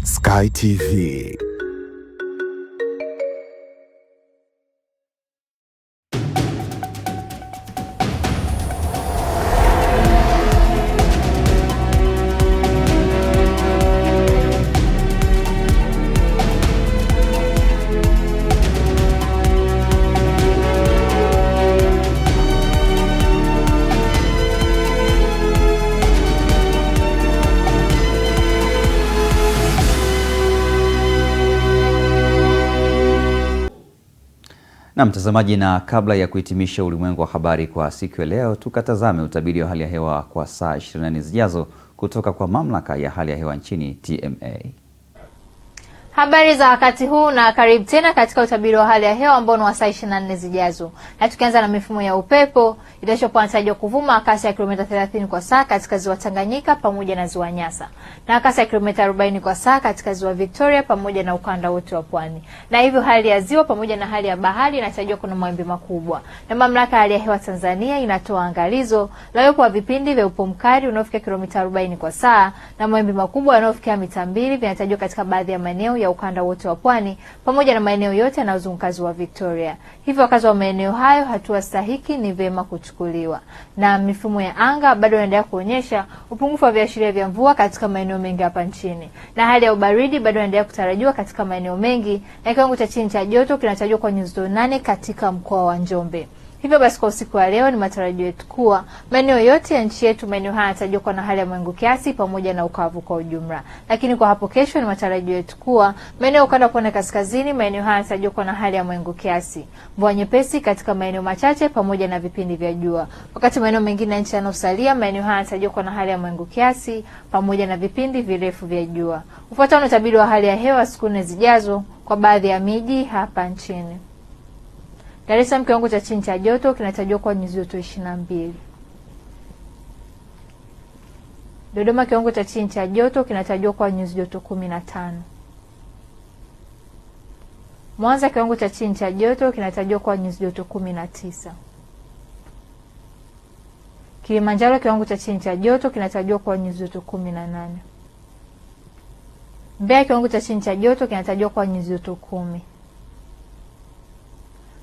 Sky TV. Na mtazamaji, na kabla ya kuhitimisha ulimwengu wa habari kwa siku ya leo, tukatazame utabiri wa hali ya hewa kwa saa 24 zijazo kutoka kwa mamlaka ya hali ya hewa nchini TMA. Habari za wakati huu na karibu tena katika utabiri wa hali ya hewa ambao ni wa saa 24 zijazo. Na tukianza na mifumo ya upepo, itashokuwa inatarajiwa kuvuma kasi ya kilomita 30 kwa saa katika ziwa Tanganyika pamoja na ziwa Nyasa, na kasi ya kilomita 40 kwa saa katika ziwa Victoria pamoja na ukanda wote wa pwani. Na hivyo hali ya ziwa pamoja na hali ya bahari inatarajiwa kuna mawimbi makubwa. Na mamlaka ya hali ya hewa Tanzania inatoa angalizo la uwepo wa vipindi vya upepo mkali unaofikia kilomita 40 kwa saa na mawimbi makubwa yanayofikia mita 2 vinatarajiwa katika baadhi ya maeneo ya ukanda wote wa pwani pamoja na maeneo yote yanayozunguka ziwa Victoria. Hivyo wakazi wa maeneo hayo, hatua stahiki ni vema kuchukuliwa. Na mifumo ya anga bado inaendelea kuonyesha upungufu wa viashiria vya mvua katika maeneo mengi hapa nchini. Na hali ya ubaridi bado inaendelea kutarajiwa katika maeneo mengi, na kiwango cha chini cha joto kinatarajiwa kwa nyuzi 8 katika mkoa wa Njombe. Hivyo basi kwa usiku wa leo ni matarajio yetu kuwa maeneo yote ya nchi yetu, maeneo haya yanatarajiwa kuwa na hali ya mawingu kiasi pamoja na ukavu kwa ujumla. Lakini kwa hapo kesho ni matarajio yetu kuwa maeneo ukanda wa pwani kaskazini, maeneo haya yanatarajiwa kuwa na hali ya mawingu kiasi, mvua nyepesi katika maeneo machache pamoja na vipindi vya jua. Wakati maeneo mengine ya nchi yanayosalia, maeneo haya yanatarajiwa kuwa na hali ya mawingu kiasi pamoja na vipindi virefu vya jua. Ufuatao ni utabiri wa hali ya hewa siku 4 zijazo kwa baadhi ya miji hapa nchini. Dar es Salaam kiwango cha chini cha joto kinatarajiwa kwa nyuzi joto 22. Dodoma kiwango cha chini cha joto kinatarajiwa kwa nyuzi joto 15. Mwanza kiwango cha chini cha joto kinatarajiwa kwa nyuzi joto 19. Kilimanjaro kiwango cha chini cha joto kinatarajiwa kwa nyuzi joto 18. Mbeya kiwango cha chini cha joto kinatarajiwa kwa nyuzi joto 10.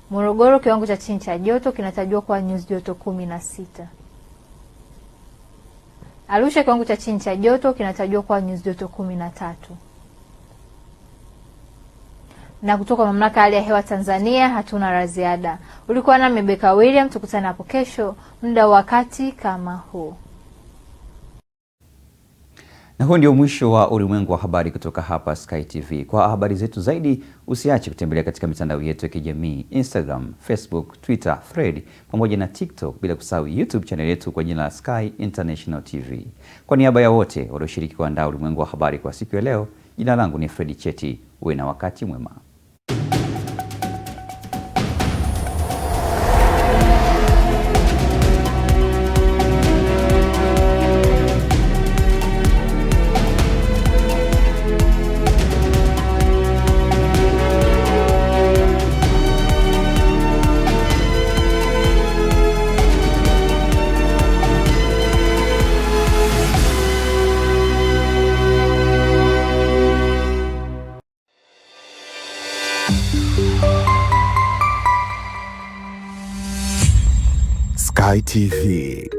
Morogoro kiwango cha chini cha joto kinatarajiwa kwa nyuzi joto 16. Arusha kiwango cha chini cha joto kinatarajiwa kwa nyuzi joto 13. Na kutoka Mamlaka ya Hali ya Hewa Tanzania hatuna la ziada. Ulikuwa nami Beka William, tukutane hapo kesho muda wakati kama huu. Na huo ndio mwisho wa ulimwengu wa habari kutoka hapa Sky TV. Kwa habari zetu zaidi, usiache kutembelea katika mitandao yetu ya kijamii, Instagram, Facebook, Twitter, Thread pamoja na TikTok, bila kusahau YouTube channel yetu kwa jina la Sky International TV. Kwa niaba ya wote walioshiriki kuandaa ulimwengu wa habari kwa siku ya leo, jina langu ni Fredi Cheti. Uwe na wakati mwema. Sky TV.